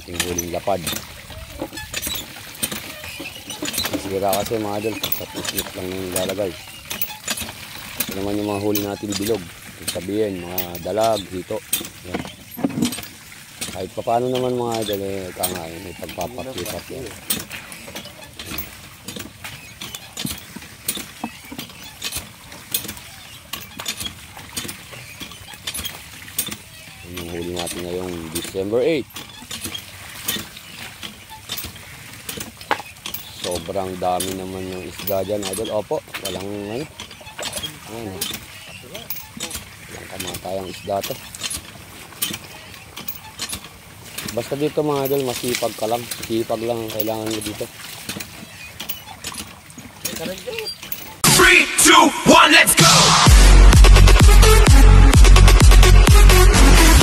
ating huling lapad. Masira kasi mga idol, sa puslip lang yung ilalagay. Ito naman yung mga huli natin bilog. Sabihin, mga dalag, hito. Yan. Kahit pa paano naman mga idol, kangain, may pagpapakipat yan. Yung huli natin ngayong December 8. Sobrang dami naman yung isda dyan, idol. Opo, walang ano. Walang kamatayang isda to. Basta dito mga idol, masipag ka lang. Sipag lang ang kailangan mo dito. 3, 2, 1, let's go!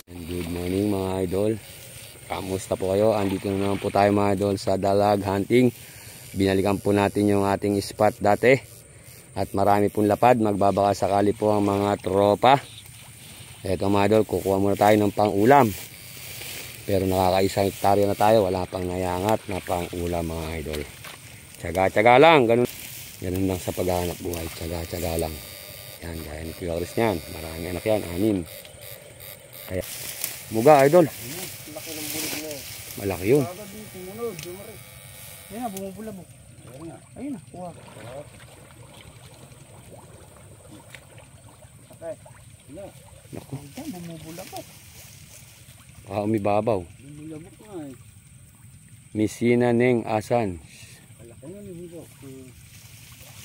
Good morning mga idol. Kamusta po kayo? Andito na naman po tayo mga idol sa dalag hunting. Binalikan po natin yung ating spot dati. At marami pong lapad. Magbabaka sakali po ang mga tropa. Eto mga idol, kukuha muna tayo ng pang-ulam. Pero nakakaisang hektarya na tayo. Wala pang nayangat na pang-ulam mga idol. Tsaga-tsaga lang. Ganun lang sa paghahanap buhay. Tsaga-tsaga lang. Yan, gaya ni Kuya Chris niyan. Marami anak yan. 6. Kaya, muga idol. Laki ng bulog na eh. Malaki yun. Ayun na, bumubulabog. Ayun na, kuha. Okay. Naku. Ayun, bumubulabog. Umibabaw. Bumubulabog nga eh. Misina Neng Asan. Malaki na ni bulog.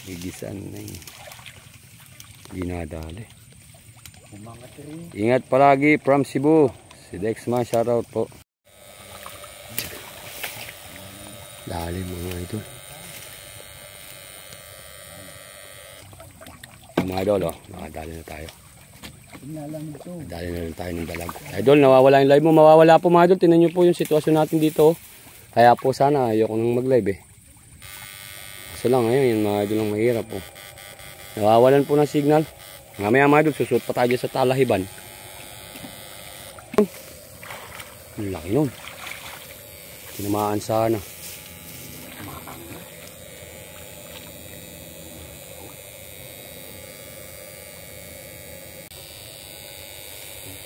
Igisan na yun. Ginadali. Umangat rin. Ingat palagi from Cebu. Si Dexma, shoutout po. Dali mga ito. Mga idol, nakadali na tayo. Dali na rin tayo ng dalag. Idol, nawawala yung live mo. Mawawala po mga idol. Tingnan nyo po yung sitwasyon natin dito. Kaya po sana ayoko nang mag-live eh. Kaso lang ngayon, yung mga idol lang mahirap po. Nawawalan po ng signal. Mamaya mga idol, susuot pa tayo sa talahiban. Ang laki nun. Tinamaan sana.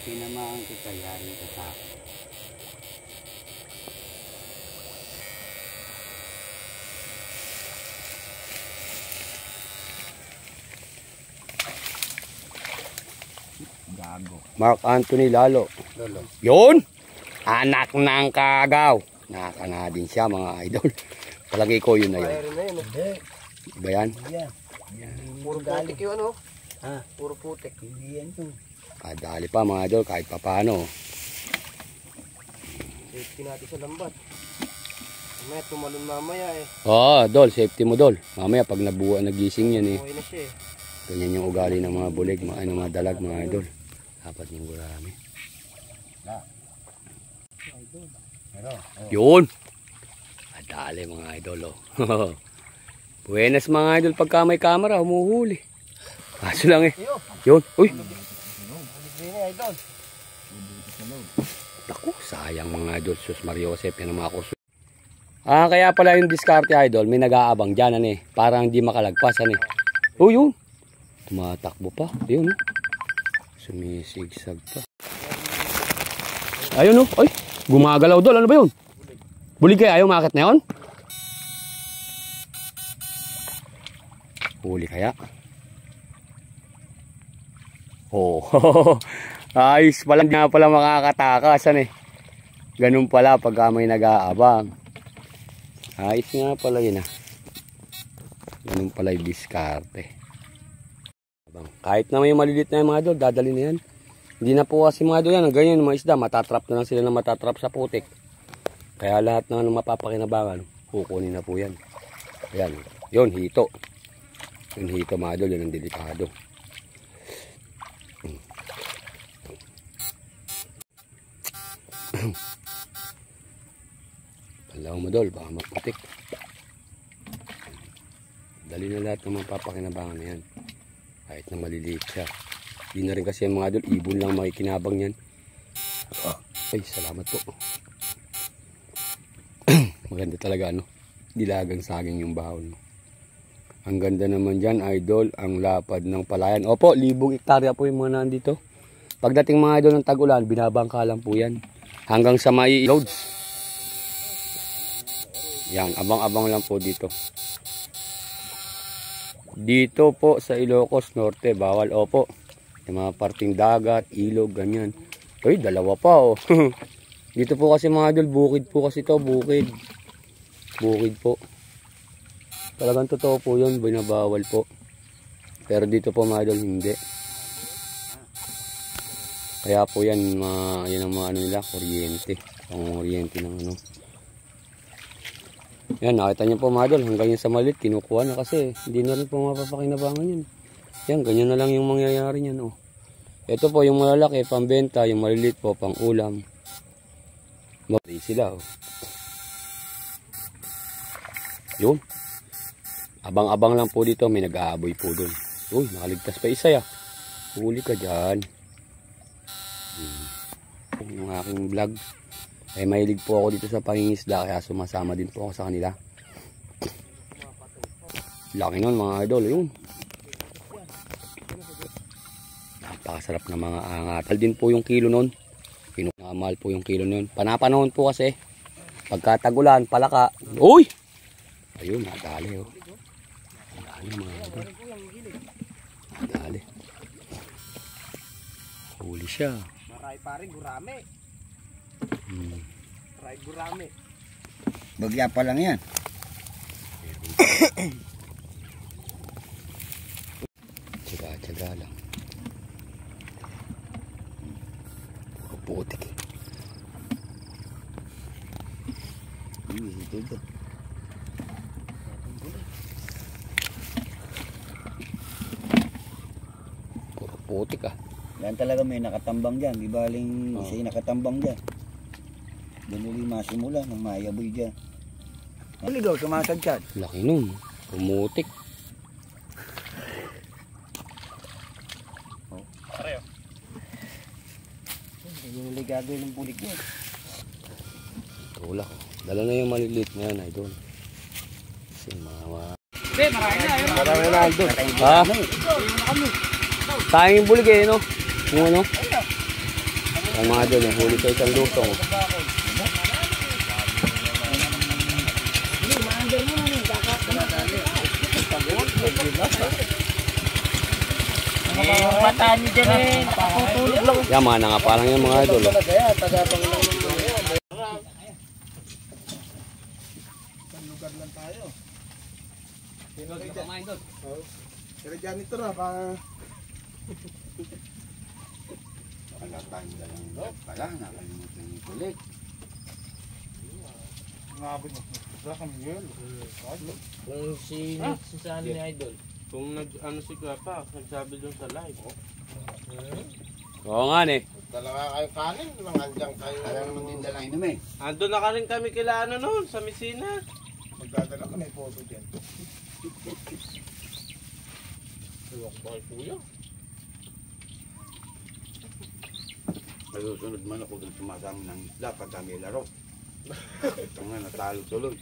Tinamaan kita yari ka sa akin. Mark Anthony Lalo. Lolo. Yun! Anak ng kagaw. Naka na din siya mga idol. Palagay ko yun na yun. Mayroon na yun. Hindi. Ba yan? Puro putik yun oh. Ha? Puro putik. Hindi yan yun. Kadali pa mga idol kahit papano. Safety natin sa lambat. Mamaya tumalon mamaya eh. Dol, safety mo dol. Mamaya pag nagising yan eh. Buhay na siya eh. Ganyan yung ugali ng mga bulig, mga dalag mga idol. Dapat yung gurami. Yun! Kadali mga idol oh. Buenas mga idol pagka may camera, humuhuli. Kaso lang eh. Yun, uy! Naku, sayang mga idol. Sus Mariosep, yan ang mga kurso. Kaya pala yung diskarte idol, may nag-aabang dyan eh. Parang hindi makalagpas eh. Oh, yun. Tumatakbo pa. Yun oh. Sumisigsag pa. Ayun oh. Ay, gumagalaw doon. Ano ba yun? Bulig kaya ayaw makakit na yun? Huli kaya? Oh. Ayos pala nga pala makakatakasan eh. Ganun pala pagka may nag-aabang. Ayos nga pala yun ah. Ganun pala yung diskarte. Kahit na may malilit na yung mga idol, dadali na yan. Hindi na po kasi mga idol yan. Ganyan mga isda, matatrap na lang sila na matatrap sa putik. Kaya lahat na mapapakinabangan, kukunin na po yan. Ayan, yun hito. Yun hito mga idol, yun ang delikado. Palaw mo dol, baka maputik. Dali na lahat ng mapapakinabangan na yan. Kahit na maliliit siya. Hindi na rin kasi yung mga idol, ibon lang makikinabang yan. Ay, salamat po. Maganda talaga, no? Dilagang saging yung bahon. Ang ganda naman dyan, idol, ang lapad ng palayan. Opo, 1,000 hektarya po yung mga nandito. Pagdating mga idol ng tag-ulan, binabangka lang po yan. Hanggang sa mai-loads. Yan, abang-abang lang po dito. Dito po sa Ilocos Norte, bawal. Opo, yung mga parting dagat, ilog, ganyan. Uy, dalawa pa, oh. Dito po kasi mga idol, bukid po kasi to, bukid. Bukid po. Talagang totoo po yun, binabawal po. Pero dito po mga idol, hindi. Kaya po yan, yan ang mga ano nila, kuryente. Ang kuryente ng ano. Yan, nakita nyo po mga idol, hanggang yung sa malit, kinukuha na kasi. Hindi na rin po mapapakinabangan yun. Yan, ganyan na lang yung mangyayari yan, oh. Ito po yung malalaki, pambenta, yung malilit po, pang ulam. Mabali sila, oh. Yun. Abang-abang lang po dito, may nag-aaboy po doon. Uy, nakaligtas pa isa ya. Huli ka dyan. Yung aking vlog. Eh, mahilig po ako dito sa pangingisda, kaya sumasama din po ako sa kanila. Laki nun mga idol, yun. Napakasarap na mga angat. Mahal din po yung kilo nun. Mahal po yung kilo nun. Panapanahon po kasi. Pagkatagulan, palaka. Uy! Ayun, nadali, oh. Nadali mga idol. Nadali. Huli siya. Maray pare, gurame. Maray gurame. Bagya pa lang yan. Tsaga-tsaga lang. Puro putik eh. Ito. Puro putik ah. Yan talaga may nakatambang dyan. Di baling isa yung nakatambang dyan. Doon ulit masimula ng mayaboy dyan. Naligaw, sumasagkad. Laki nun. Pumutik. Pareho. Yung ligado ng bulik niya. Tulak. Dala na yung maliliit na yan, idol. Kasi mga... Marami na. Marami na, idol. Ha? Tayong yung bulig eh, no? Yung ano? Ang mga idol, yung huli sa isang lutong. Mata niyo dyan eh. Nakatutulog lang. Yaman na nga parang yung mga idol. Oh. Tagapang lang ng mga yan. Lugar lang tayo. Sino ka kumain doon? Pero dyan ito na. Nakalatan ka lang pala. Nakalimutan yung kulit. Ngabot mo. Kung si saan ni Idol? Kung ano si Kuya nagsabi doon sa live. Oo nga eh. Talaga kayo kanin, nangandiyan kayo. Alam naman din dalang inom eh. Ando na ka rin kami kila ano noon, sa Messina. Magdadala ka na yung photo dyan. Iwak ba kay Kuya? Masusunod man ako dun sumasama ng isla pag kami laro. Ito nga, natalo tuloy.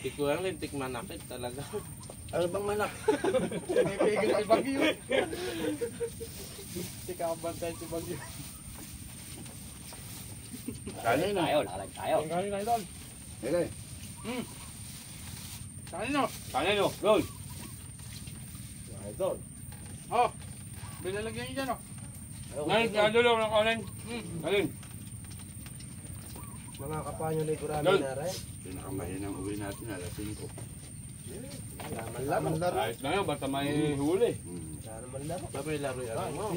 Si Kuya lintik manakit talaga. Ano bang manak? May pigil ay bagyo. Hindi ka bantay si bagyo. Kanin na. Lalag tayo. Kanin na Idol. Hele. Kanin no. Kanin o, Lord. Idol. Oh, binalagyan niyo dyan oh. Ngayon, kadulo ng kanin. Kanin. Mga kapanyo na gurami Lord. na rin. Pinakamahinang uwi natin, alas 5. Laman laro. Ayos na yun, basta may huli. Laman laro. Sabi laro yan mo.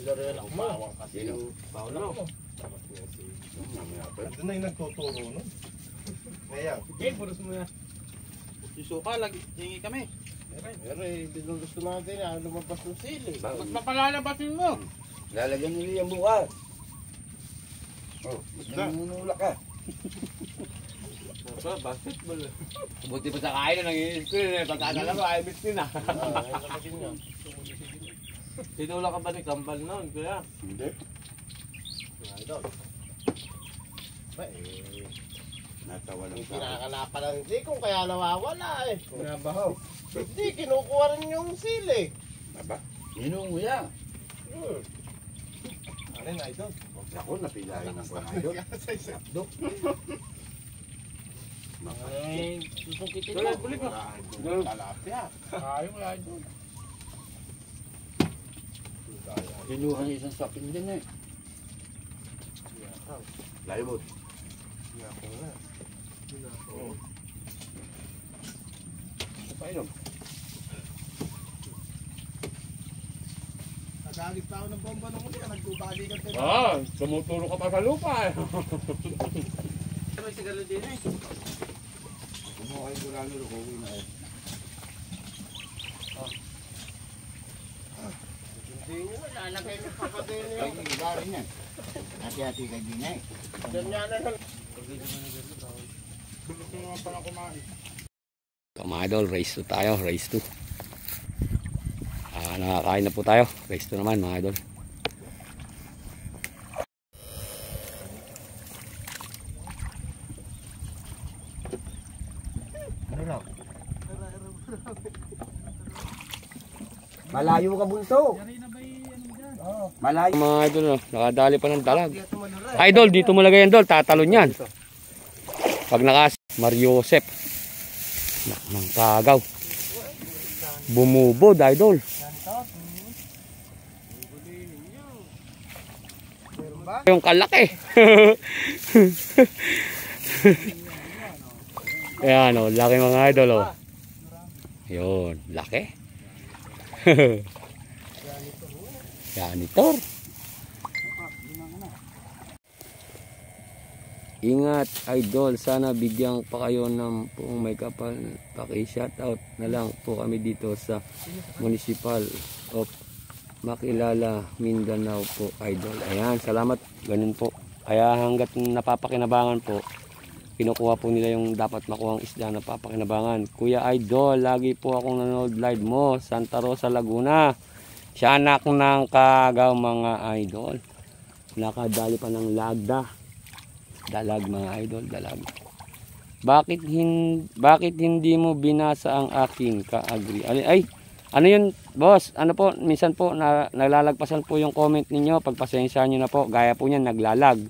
Laro yan ako mo. Sino? Paulo. Mamaya pa. Doon na yung nagtuturo no. Ngayon. Okay, puros mo yan. Isuka, lagi hingi kami. Pero biglang gusto natin na lumabas ng sili. Ba't mapalalabasin mo? Lalagyan nila yung bukas. Oh, mas nanunulak ka. Basketball. Buti pa sa kain na nang-i-screen eh. Pagkakala ko ay miskin na. Tinula ka ba ni Kambal noon, Kuya? Hindi. Idol. Natawa lang Yung sa akin. pinakanapan ng sikong kaya nawawala eh. Nabahaw. Hindi, kinukuha rin yung sili. Aba, ninunguya. Ano na ito? Ako, napilayan ng mga idol. Dok. Ay, susong kitin Wala, mo. bulik mo. Talapia. Ayaw wala idol. Kinuha niya isang sapin din eh. Layo mo. Painom. Nagalit pa ako ng bomba nung uli. Nagtubali ka tayo. Tumutulong ka pa sa lupa eh. May sigalo din eh. Kumuha kayo gulalo, lukuwi na eh. Hindi nyo na, lalagay nyo pa pa din Ay, yun. iba rin yan. Hati-hati kay Ginay. Ganyan na lang. Ito mga idol, race 2 tayo, race 2. Nakakain na po tayo, race 2 naman mga idol. Ano lang? Malayo ka bunso. Malayo. Mga idol, no, nakadali pa ng dalag. Idol, dito mo lagay yan, Dol, tatalon yan. Pag nakas, Mario Josep. Ng kagaw. Bumubod, idol. Yung kalaki. Ayan o, laki mga idol o. Yun, laki. Janitor. Ingat idol, sana bigyan pa kayo ng kung may kapal, paki-shoutout na lang po kami dito sa Municipal of Makilala, Mindanao po idol. Ayan, salamat, ganun po. Kaya hanggat napapakinabangan po, kinukuha po nila yung dapat makuhang isda na napapakinabangan. Kuya Idol, lagi po akong nanonood live mo, Santa Rosa, Laguna. Siya anak ng kagaw mga idol. Nakadali pa ng lagda. Dalag mga idol, dalag. Bakit hindi mo binasa ang aking ka-agree? Ay, ano yun, boss? Ano po, minsan po nalalagpasan po yung comment ninyo. Pagpasensyahan nyo na po, gaya po niyan, naglalag.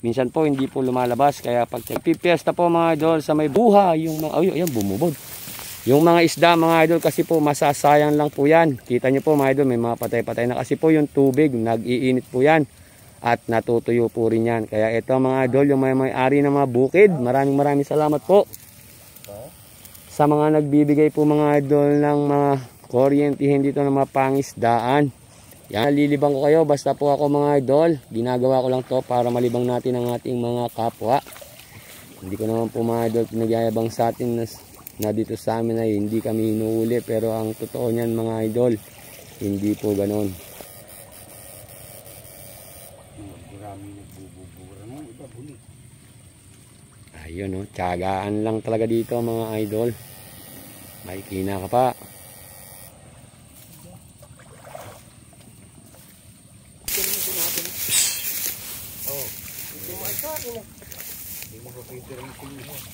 Minsan po hindi po lumalabas, kaya pag pipiesta po mga idol sa may buhay, yung mga, ayan, bumubod. Yung mga isda mga idol kasi po masasayang lang po yan. Kita nyo po mga idol, may mga patay-patay na kasi po yung tubig, nag-iinit po yan. At natutuyo po rin yan. Kaya ito mga idol, yung may-ari ng mga bukid, maraming salamat po. Sa mga nagbibigay po mga idol ng mga kuryentihin dito ng mga pangisdaan. Yan, lilibang ko kayo, basta po ako mga idol. Ginagawa ko lang to para malibang natin ang ating mga kapwa. Hindi ko naman po mga idol pinagyayabang sa atin na dito sa amin ay hindi kami hinuhuli. Pero ang totoo niyan mga idol, hindi po ganon. Ayun, tiyagaan lang talaga dito mga idol. May kina ka pa.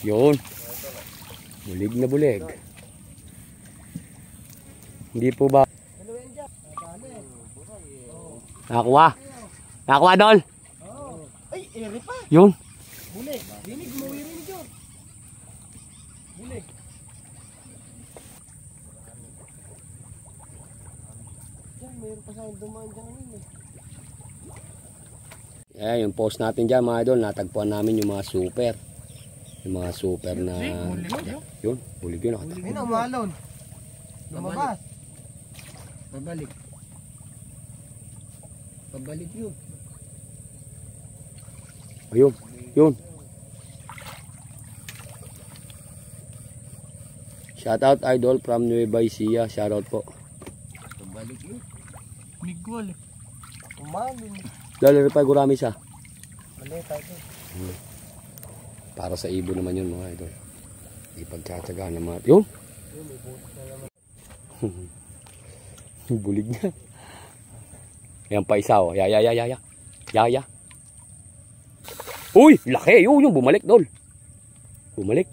Yun. Bulig na bulig. Hindi po ba? Nakakuha. Nakakuha, Dol. Ay, eri pa. Yun. Bulig. Dinig, umuwi rin yun. Bulig. Diyan, mayroon pa sa'yo dumaan dyan kanina. Yung post natin dyan mga idol, natagpuan namin yung mga super. Yung mga super na... Yun, bulig yun. Ay, umalon. Lumabas. Pabalik. Pabalik yun. Ayun, yun. Shoutout idol from Nueva Ecija. Shoutout po. Pabalik yun. Miguel. Umalon. Dahil pa gurami siya. Mali tayo. Para sa ibon naman yun mga idol. Ipagtsatsagaan ng mga... Yun! Bulig na. Yan pa isa oh. Yaya. Uy! Laki! Yung bumalik dol. Bumalik.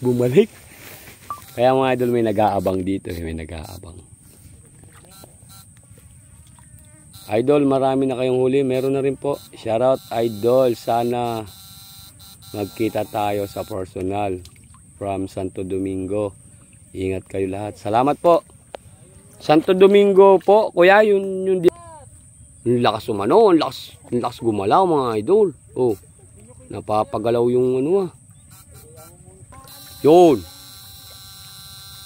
Bumalik. Kaya mga idol, may nag-aabang dito. May nag-aabang. Idol, marami na kayong huli. Meron na rin po. Shoutout, idol. Sana magkita tayo sa personal from Santo Domingo. Ingat kayo lahat. Salamat po. Santo Domingo po. Kuya, yung lakas umano. Ang lakas gumalaw mga idol. Oh, napapagalaw yung ano ah. Yun.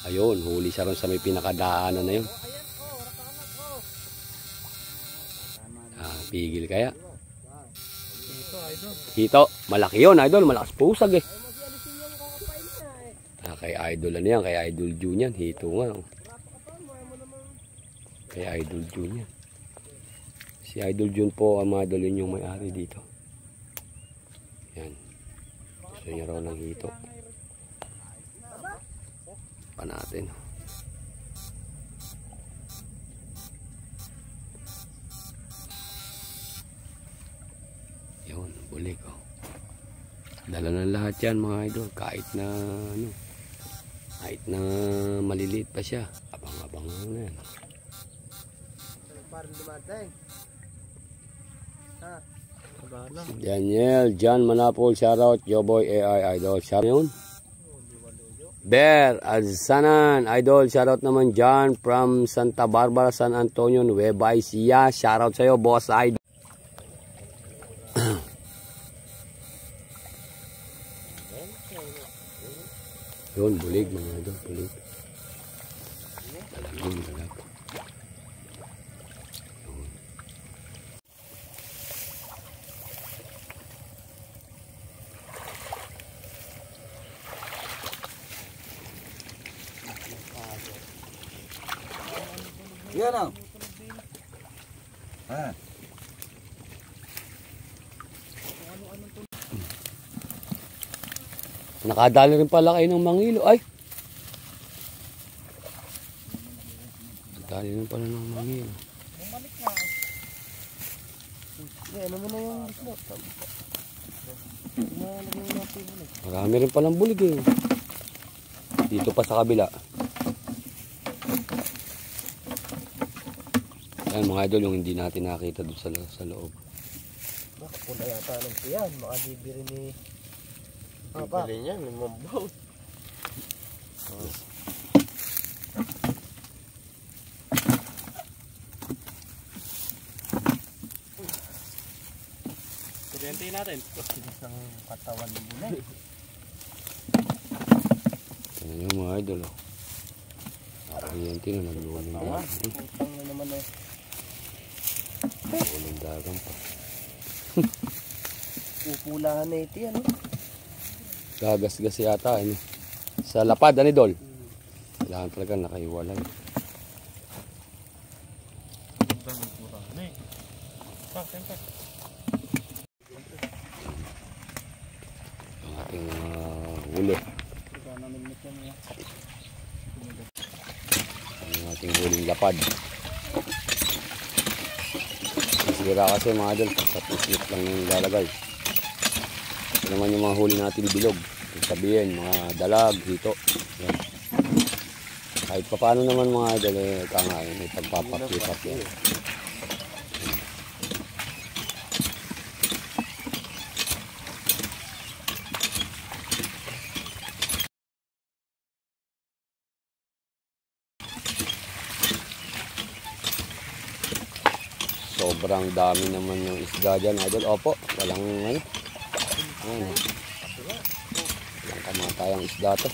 Ayun, huli siya ron sa may pinakadaanan na yun. Pigil kaya. Hito, malaki yun idol, malakas pusag eh. Kay idol ano yan, kay idol June yan, hito nga. Kay idol June yan. Si idol June po, ang mga idol yun yung may-ari dito. Yan. Gusto niya raw ng hito. Pa natin. Yun, bulik oh. Dala na lahat yan mga idol. Kahit na ano, kahit na maliliit pa siya, abang-abang na yan. Parang dumateng. Ha? Daniel, John Manapol, shoutout, Joboy AI idol, shoutout yun. Bear Alzanan idol, shoutout naman John from Santa Barbara, San Antonio, Nueva Ecija, shoutout sa'yo boss idol. Yun, bulig mga idol, bulig. Dalag. Yan o. Ha? Nakadali rin pala kayo ng mangilo. Ay! Nakadali rin pala ng mangilo. Bumalik na. Ano mo na yung islo? Marami rin palang bulig eh. Dito pa sa kabila. Ayan mga idol, yung hindi natin nakita doon sa loob. Pula yata ng tiyan. Makadibiri ni... Apa? Bili niya, may mambaw. Kuryente natin. Isang katawan ng bulay. Ayan yung mga idol oh. Kuryente na nagluwan ng dagang. Utang na naman eh. Nagluwan ng dagang pa. Pupulahan na ito yan. Gagasgas yata ano. Sa lapad ano idol. Kailangan talaga nakahiwalay. Ang ating huli. Ang ating huling lapad. Sira kasi mga idol, sa puslit lang yung lalagay. Ito naman yung mga huli natin bilog. Sabihin, mga dalag, hito. Yan. Kahit pa paano naman mga idol, kangain, may pagpapakipap yan. Sobrang dami naman yung isda dyan, idol. Opo, walang ano. Walang kamatayang isda to.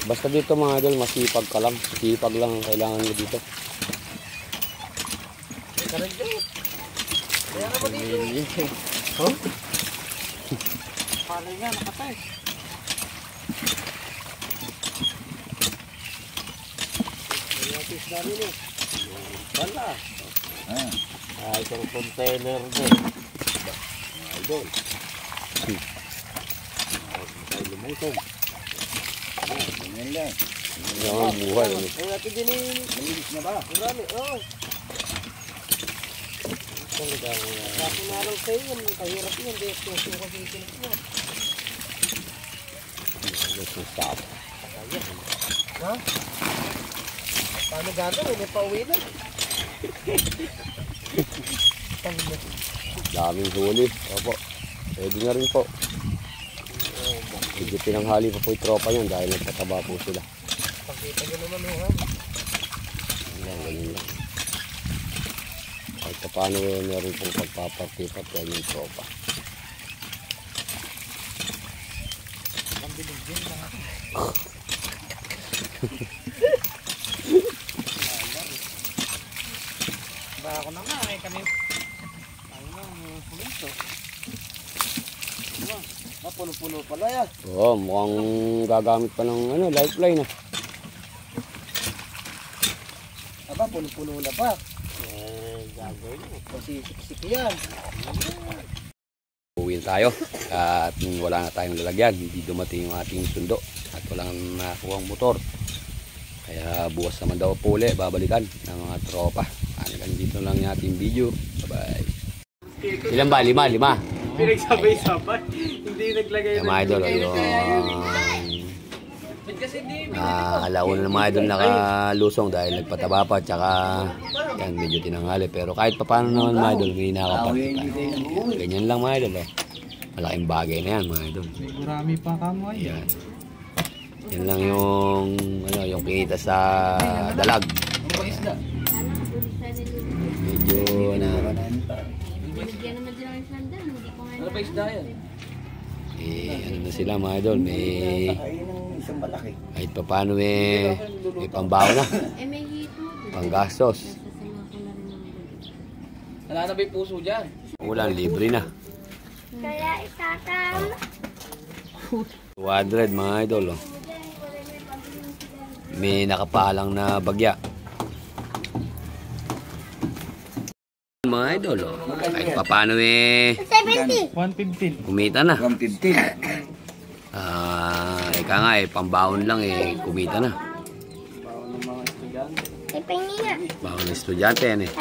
Basta dito mga idol, masipag ka lang. Sipag lang ang kailangan mo dito. Huh? Pala nga, nakatay. Nayatis na rin eh. Wala. Isang container din. Idol. Tayo lumutog. Ganyan lang. Yan ang buhay. Ay natin din eh. Malinis na ba? Marami, oo. Kasi na lang sa'yo yun, kahirap yun, di puso kasi kinakot. Stop. Ha? Paano gagawin? May pauwi na. Daming huli. Opo. Pwede na rin po. Medyo pinanghali pa po yung tropa yun dahil nagtataba po sila. Pakita nyo naman ha. Ganyan lang. Kahit paano meron pong pagpapartipat yan yung tropa. Ang binigyan na. Ba ako na nga eh kami. Ano na, pumunto. Puno-puno pala yan. Oo, mukhang gagamit pa ng lifeline. Aba, puno-puno na pa. Gagawin mo. Kasi siki yan. Uwi tayo at wala na tayong lalagyan. Hindi dumating yung ating sundo at walang nakuhang motor. Kaya bukas naman daw po ulit babalikan ng mga tropa. Hanggang dito lang yung ating video. Bye-bye. Ilan ba? 5? Pinagsabay-sabay. Hindi naglagay Yung mga idol, yung alauna ng mga idol nakalusong dahil nagpataba pa tsaka yan, medyo tinanghali. Pero kahit paano naman mga idol, may nakapagpita. Ganyan lang mga idol. Malaking bagay na yan mga idol. Marami pa kamo ay. Yan. Yan lang yung kita sa dalag. Medyo Binigyan naman sila ng sandan, hindi ko nga Ano ba isda yan? ano na sila mga idol, may Ayun ang isang malaki. kahit pa paano may pambaho na, Eh may hito. panggastos. Sasama ko na rin ng gabi. Wala na ba yung puso dyan? Ulan, libre na. Kaya itakam. 200 mga idol. Oh. May nakapalang na bagya. Mga idol, oh. Kahit pa paano 70. 115. kumita na. 150. Ika nga pambawon lang kumita na. Bawal ng mga estudyante. Ay, pahingi nga. Bawon ng estudyante yan Ay.